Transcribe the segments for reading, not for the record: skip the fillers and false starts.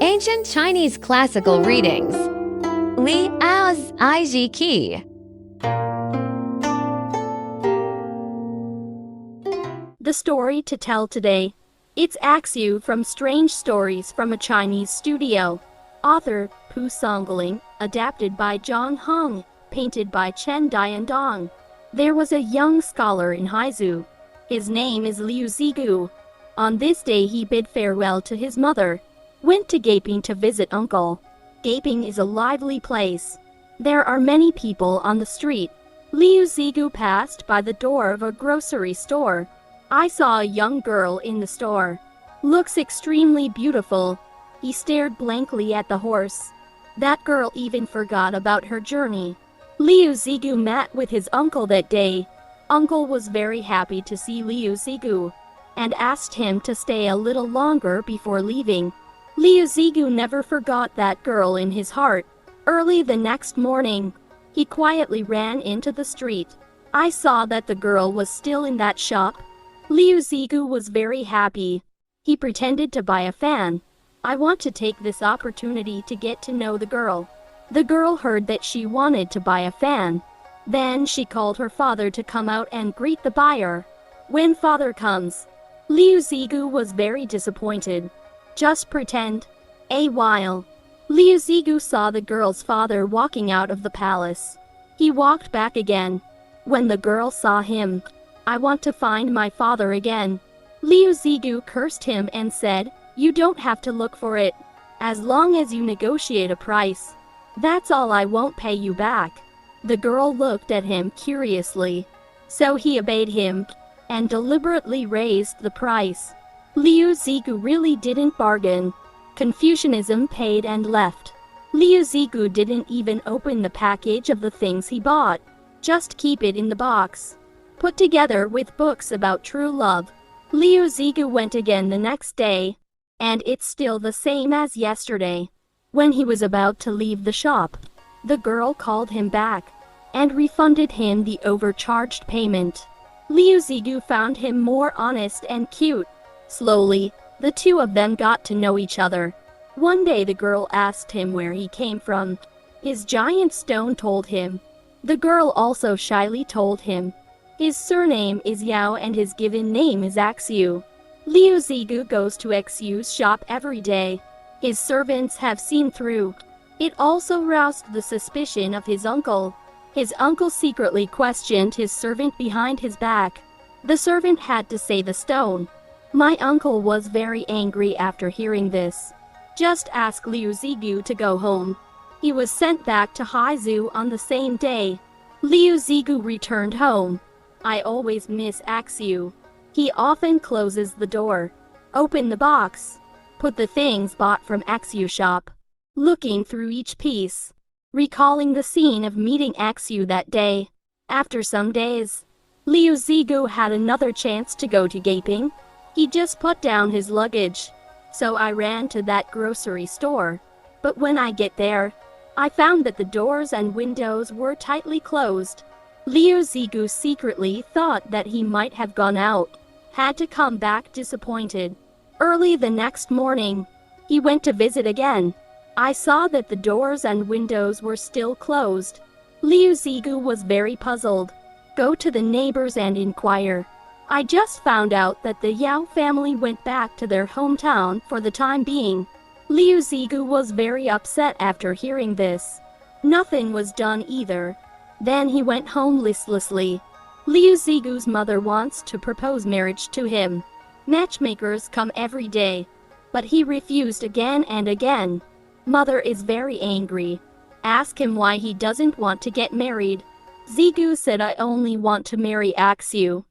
Ancient Chinese Classical Readings. Liaozhai Zhiyi. The story to tell today. It's Axiu from Strange Stories from a Chinese Studio. Author, Pu Songling, adapted by Zhang Hong, painted by Chen Diandong. There was a young scholar in Haizu. His name is Liu Zigu. On this day he bid farewell to his mother, went to Gaping to visit uncle. Gaping is a lively place. There are many people on the street. Liu Zigu passed by the door of a grocery store. I saw a young girl in the store. Looks extremely beautiful. He stared blankly at the horse. That girl even forgot about her journey. Liu Zigu met with his uncle that day. Uncle was very happy to see Liu Zigu and asked him to stay a little longer before leaving. Liu Zigu never forgot that girl in his heart. Early the next morning, he quietly ran into the street. I saw that the girl was still in that shop. Liu Zigu was very happy. He pretended to buy a fan. I want to take this opportunity to get to know the girl. The girl heard that she wanted to buy a fan. Then she called her father to come out and greet the buyer. When father comes, Liu Zigu was very disappointed. Just pretend. A while, Liu Zigu saw the girl's father walking out of the palace. He walked back again. When the girl saw him, "I want to find my father again." Liu Zigu cursed him and said, "You don't have to look for it. As long as you negotiate a price, that's all. I won't pay you back." The girl looked at him curiously. So he obeyed him and deliberately raised the price. Liu Zigu really didn't bargain. Confucianism paid and left. Liu Zigu didn't even open the package of the things he bought. Just keep it in the box. Put together with books about true love. Liu Zigu went again the next day, and it's still the same as yesterday. When he was about to leave the shop, the girl called him back and refunded him the overcharged payment. Liu Zigu found him more honest and cute. Slowly, the two of them got to know each other. One day the girl asked him where he came from. His giant stone told him. The girl also shyly told him. His surname is Yao and his given name is Axiu. Liu Zigu goes to Axiu's shop every day. His servants have seen through. It also roused the suspicion of his uncle. His uncle secretly questioned his servant behind his back. The servant had to say the stone. My uncle was very angry after hearing this. Just ask Liu Zigu to go home. He was sent back to Haizu on the same day. Liu Zigu returned home. I always miss Axiu. He often closes the door. Open the box. Put the things bought from Axiu shop. Looking through each piece. Recalling the scene of meeting Axiu that day. After some days, Liu Zigu had another chance to go to Gaping. He just put down his luggage. So I ran to that grocery store. But when I get there, I found that the doors and windows were tightly closed. Liu Zigu secretly thought that he might have gone out. Had to come back disappointed. Early the next morning, he went to visit again. I saw that the doors and windows were still closed. Liu Zigu was very puzzled. Go to the neighbors and inquire. I just found out that the Yao family went back to their hometown for the time being. Liu Zigu was very upset after hearing this. Nothing was done either. Then he went home listlessly. Liu Zigu's mother wants to propose marriage to him. Matchmakers come every day, but he refused again and again. Mother is very angry. Ask him why he doesn't want to get married. Zigu said, "I only want to marry Axiu.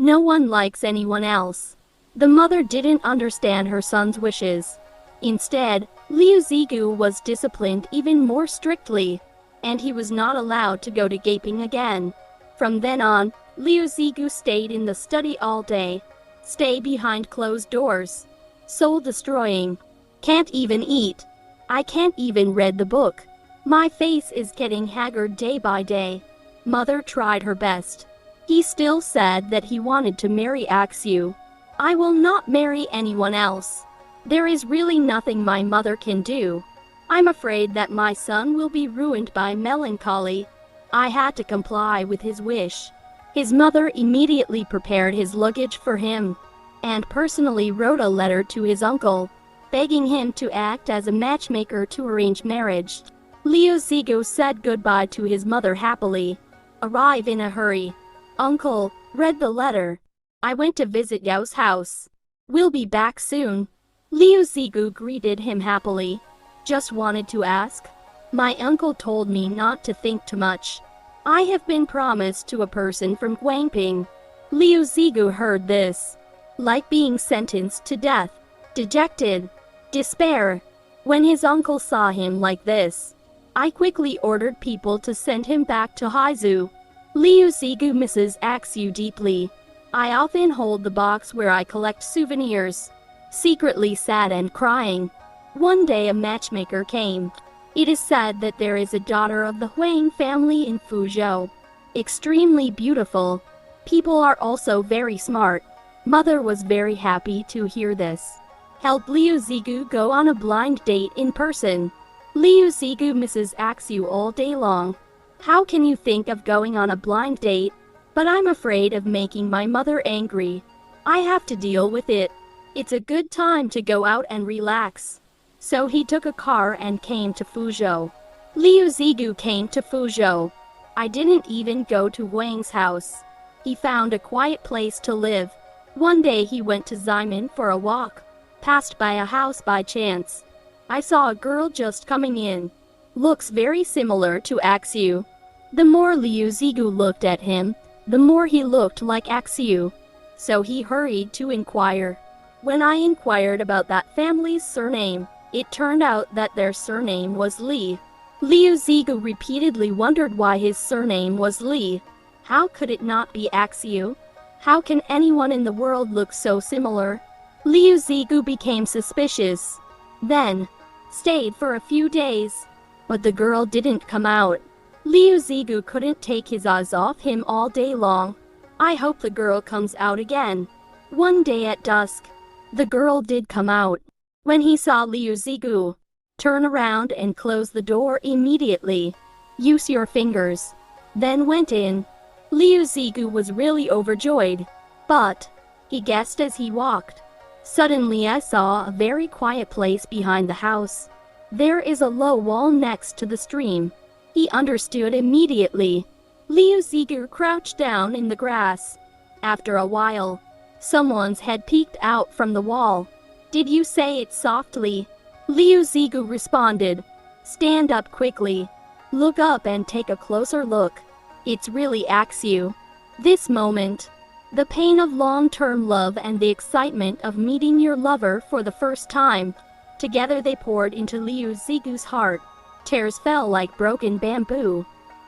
No one likes anyone else." The mother didn't understand her son's wishes. Instead, Liu Zigu was disciplined even more strictly, and he was not allowed to go to Gaping again. From then on, Liu Zigu stayed in the study all day. Stay behind closed doors. Soul destroying. Can't even eat. I can't even read the book. My face is getting haggard day by day. Mother tried her best. He still said that he wanted to marry Axiu. I will not marry anyone else. There is really nothing my mother can do. I'm afraid that my son will be ruined by melancholy. I had to comply with his wish. His mother immediately prepared his luggage for him and personally wrote a letter to his uncle, begging him to act as a matchmaker to arrange marriage. Liu Zigu said goodbye to his mother happily. Arrive in a hurry. Uncle, read the letter. I went to visit Yao's house. We'll be back soon. Liu Zigu greeted him happily. Just wanted to ask. My uncle told me not to think too much. I have been promised to a person from Guangping. Liu Zigu heard this. Like being sentenced to death. Dejected. Despair. When his uncle saw him like this, I quickly ordered people to send him back to Haizu. Liu Zigu misses Axiu deeply. I often hold the box where I collect souvenirs, secretly sad and crying. One day a matchmaker came. It is said that there is a daughter of the Huang family in Fuzhou. Extremely beautiful. People are also very smart. Mother was very happy to hear this. Help Liu Zigu go on a blind date in person. Liu Zigu misses Axiu all day long. How can you think of going on a blind date? But I'm afraid of making my mother angry. I have to deal with it. It's a good time to go out and relax. So he took a car and came to Fuzhou. Liu Zigu came to Fuzhou. I didn't even go to Wang's house. He found a quiet place to live. One day he went to Ximen for a walk. Passed by a house by chance. I saw a girl just coming in. Looks very similar to Axiu. The more Liu Zigu looked at him, the more he looked like Axiu. So he hurried to inquire. When I inquired about that family's surname, it turned out that their surname was Li. Liu Zigu repeatedly wondered why his surname was Li. How could it not be Axiu? How can anyone in the world look so similar? Liu Zigu became suspicious. Then, stayed for a few days. But the girl didn't come out. Liu Zigu couldn't take his eyes off him all day long. I hope the girl comes out again. One day at dusk, the girl did come out. When he saw Liu Zigu, turn around and close the door immediately. Use your fingers. Then went in. Liu Zigu was really overjoyed. But, he guessed as he walked. Suddenly I saw a very quiet place behind the house. There is a low wall next to the stream. He understood immediately. Liu Zigu crouched down in the grass. After a while, someone's head peeked out from the wall. Did you say it softly? Liu Zigu responded. Stand up quickly. Look up and take a closer look. It's really Axiu. This moment, the pain of long-term love and the excitement of meeting your lover for the first time, together they poured into Liu Zigu's heart. Tears fell like broken bamboo.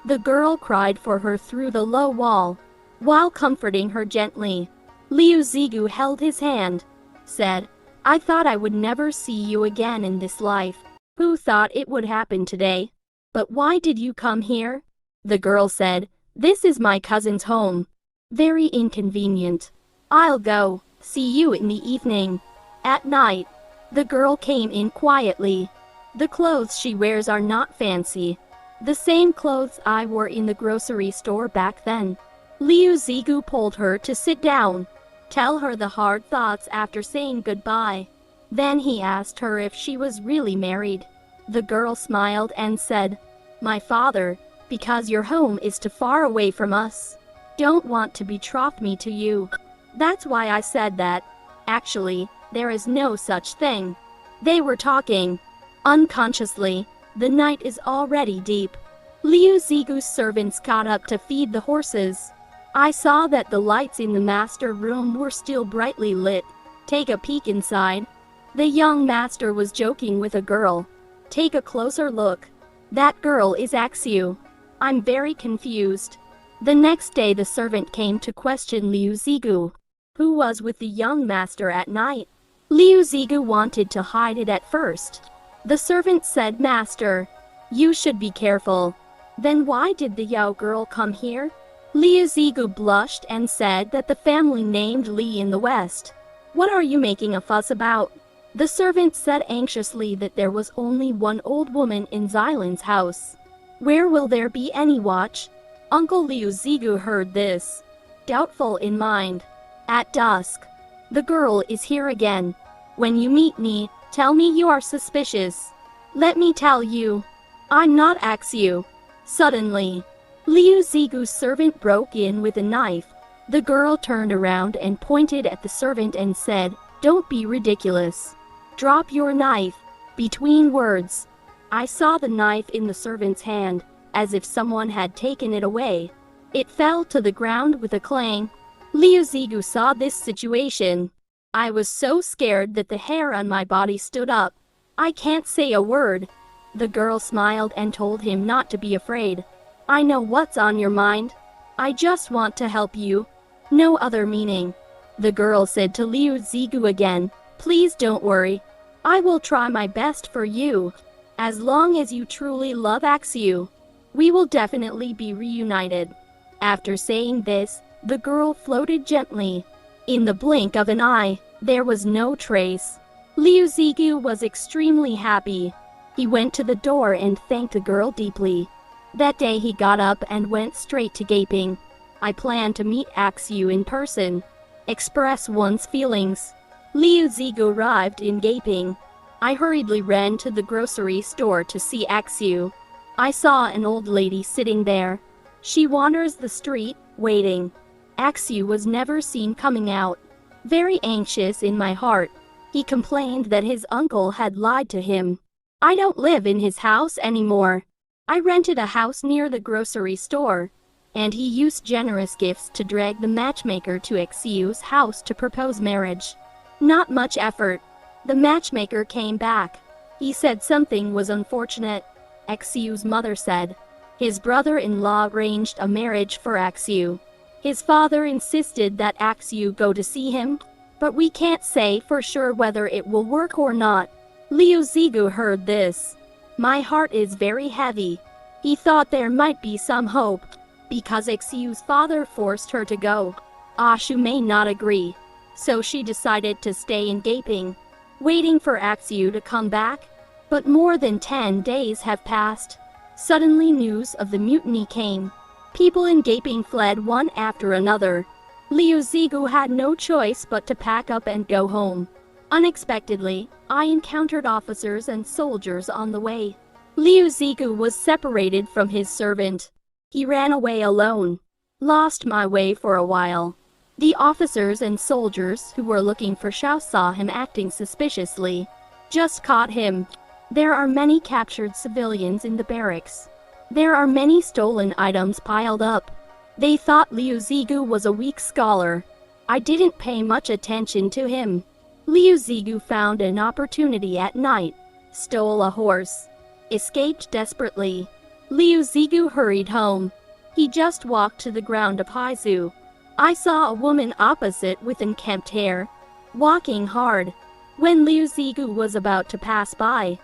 The girl cried for her through the low wall. While comforting her gently, Liu Zigu held his hand, said, I thought I would never see you again in this life. Who thought it would happen today? But why did you come here? The girl said, This is my cousin's home. Very inconvenient. I'll go. See you in the evening. At night, the girl came in quietly. The clothes she wears are not fancy. The same clothes I wore in the grocery store back then. Liu Zigu pulled her to sit down. Tell her the hard thoughts after saying goodbye. Then he asked her if she was really married. The girl smiled and said, My father, because your home is too far away from us, don't want to betroth me to you. That's why I said that. Actually, there is no such thing. They were talking. Unconsciously, the night is already deep. Liu Zigu's servants got up to feed the horses. I saw that the lights in the master room were still brightly lit. Take a peek inside. The young master was joking with a girl. Take a closer look. That girl is Axiu. I'm very confused. The next day the servant came to question Liu Zigu, who was with the young master at night. Liu Zigu wanted to hide it at first. The servant said, Master, you should be careful. Then why did the Yao girl come here? Liu Zigu blushed and said that the family named Li in the West. What are you making a fuss about? The servant said anxiously that there was only one old woman in Xilan's house. Where will there be any watch? Uncle Liu Zigu heard this, doubtful in mind. At dusk, the girl is here again. When you meet me, tell me you are suspicious. Let me tell you, I'm not Axiu. Suddenly, Liu Zigu's servant broke in with a knife. The girl turned around and pointed at the servant and said, "Don't be ridiculous. Drop your knife." Between words, I saw the knife in the servant's hand, as if someone had taken it away. It fell to the ground with a clang. Liu Zigu saw this situation. I was so scared that the hair on my body stood up. I can't say a word. The girl smiled and told him not to be afraid. I know what's on your mind. I just want to help you. No other meaning. The girl said to Liu Zigu again, "Please don't worry. I will try my best for you. As long as you truly love Axiu, we will definitely be reunited." After saying this, the girl floated gently. In the blink of an eye, there was no trace. Liu Zigu was extremely happy. He went to the door and thanked the girl deeply. That day he got up and went straight to Gaping. I planned to meet Axiu in person, express one's feelings. Liu Zigu arrived in Gaping. I hurriedly ran to the grocery store to see Axiu. I saw an old lady sitting there. She wanders the street, waiting. Axiu was never seen coming out. Very anxious in my heart, he complained that his uncle had lied to him. I don't live in his house anymore. I rented a house near the grocery store, and he used generous gifts to drag the matchmaker to Axiu's house to propose marriage. Not much effort. The matchmaker came back. He said something was unfortunate. Axiu's mother said his brother-in-law arranged a marriage for Axiu. His father insisted that Axiu go to see him, but we can't say for sure whether it will work or not. Liu Zigu heard this. My heart is very heavy. He thought there might be some hope, because Axiu's father forced her to go. Ah Xiu may not agree, so she decided to stay in Gaping, waiting for Axiu to come back. But more than 10 days have passed. Suddenly news of the mutiny came. People in Gaping fled one after another. Liu Zigu had no choice but to pack up and go home. Unexpectedly, I encountered officers and soldiers on the way. Liu Zigu was separated from his servant. He ran away alone. Lost my way for a while. The officers and soldiers who were looking for Xiao saw him acting suspiciously. Just caught him. There are many captured civilians in the barracks. There are many stolen items piled up. They thought Liu Zigu was a weak scholar. I didn't pay much attention to him. Liu Zigu found an opportunity at night, stole a horse, escaped desperately. Liu Zigu hurried home. He just walked to the ground of Haizu. I saw a woman opposite with unkempt hair, walking hard. When Liu Zigu was about to pass by,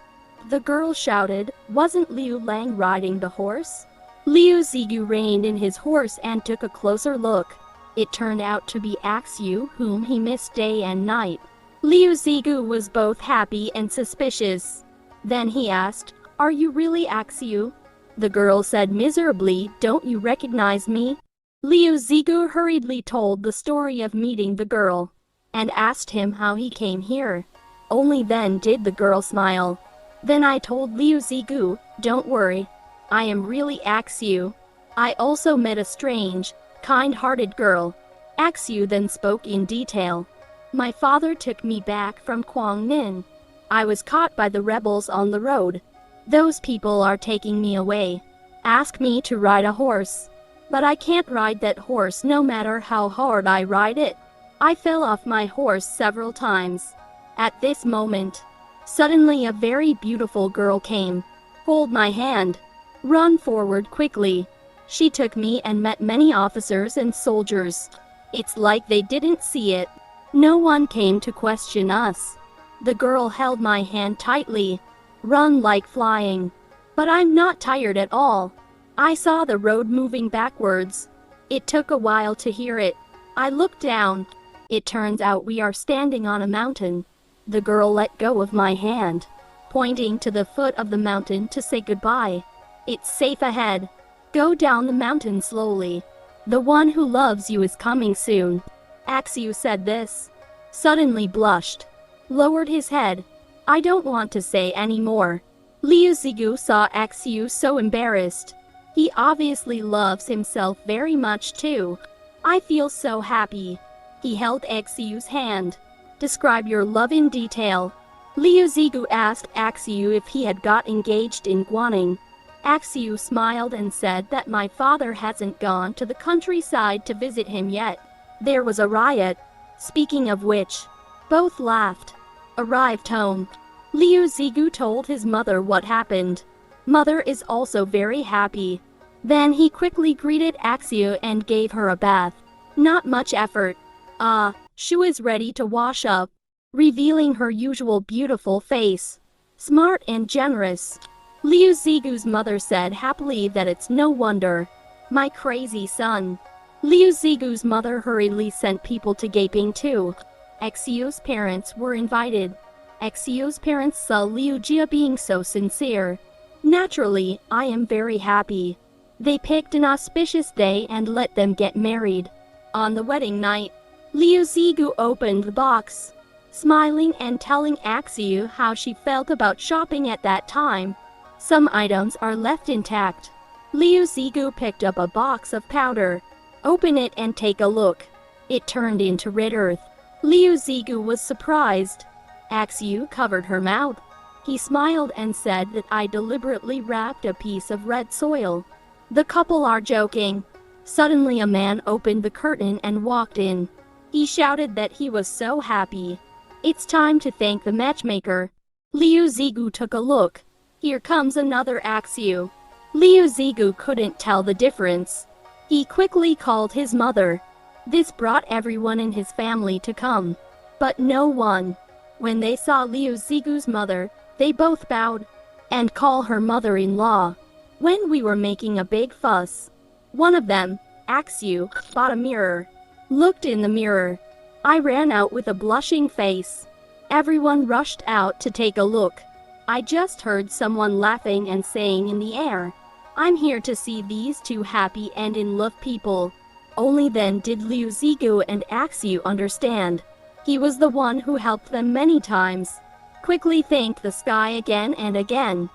the girl shouted, "Wasn't Liu Lang riding the horse?" Liu Zigu reined in his horse and took a closer look. It turned out to be Axiu, whom he missed day and night. Liu Zigu was both happy and suspicious. Then he asked, "Are you really Axiu?" The girl said miserably, "Don't you recognize me?" Liu Zigu hurriedly told the story of meeting the girl, and asked him how he came here. Only then did the girl smile. Then I told Liu Zigu, "Don't worry, I am really Axiu. I also met a strange, kind-hearted girl." Axiu then spoke in detail. "My father took me back from Guangnin. I was caught by the rebels on the road. Those people are taking me away. Ask me to ride a horse. But I can't ride that horse no matter how hard I ride it. I fell off my horse several times." At this moment, suddenly a very beautiful girl came. "Hold my hand. Run forward quickly." She took me and met many officers and soldiers. It's like they didn't see it. No one came to question us. The girl held my hand tightly. "Run like flying." But I'm not tired at all. I saw the road moving backwards. It took a while to hear it. I looked down. It turns out we are standing on a mountain. The girl let go of my hand, pointing to the foot of the mountain to say goodbye. It's safe ahead. Go down the mountain slowly. The one who loves you is coming soon. Axiu said this, suddenly blushed, lowered his head. I don't want to say any more. Liu Zigu saw Axiu so embarrassed. He obviously loves himself very much too. I feel so happy. He held Axiu's hand. Describe your love in detail. Liu Zigu asked Axiu if he had got engaged in Guaning. Axiu smiled and said that my father hasn't gone to the countryside to visit him yet. There was a riot. Speaking of which, both laughed. Arrived home, Liu Zigu told his mother what happened. Mother is also very happy. Then he quickly greeted Axiu and gave her a bath. Not much effort. Ah Xiu is ready to wash up, revealing her usual beautiful face. Smart and generous. Liu Zigu's mother said happily that it's no wonder. My crazy son. Liu Zigu's mother hurriedly sent people to Gaping too. Axiu's parents were invited. Axiu's parents saw Liu Jia being so sincere. Naturally, I am very happy. They picked an auspicious day and let them get married. On the wedding night, Liu Zigu opened the box, smiling and telling Axiu how she felt about shopping at that time. Some items are left intact. Liu Zigu picked up a box of powder. Open it and take a look. It turned into red earth. Liu Zigu was surprised. Axiu covered her mouth. He smiled and said that I deliberately wrapped a piece of red soil. The couple are joking. Suddenly a man opened the curtain and walked in. He shouted that he was so happy. It's time to thank the matchmaker. Liu Zigu took a look. Here comes another Axiu. Liu Zigu couldn't tell the difference. He quickly called his mother. This brought everyone in his family to come. But no one. When they saw Liu Zigu's mother, they both bowed and called her mother-in-law. When we were making a big fuss, one of them, Axiu, bought a mirror. Looked in the mirror. I ran out with a blushing face. Everyone rushed out to take a look. I just heard someone laughing and saying in the air, I'm here to see these two happy and in love people. Only then did Liu Zigu and Axiu understand. He was the one who helped them many times. Quickly thanked the sky again and again.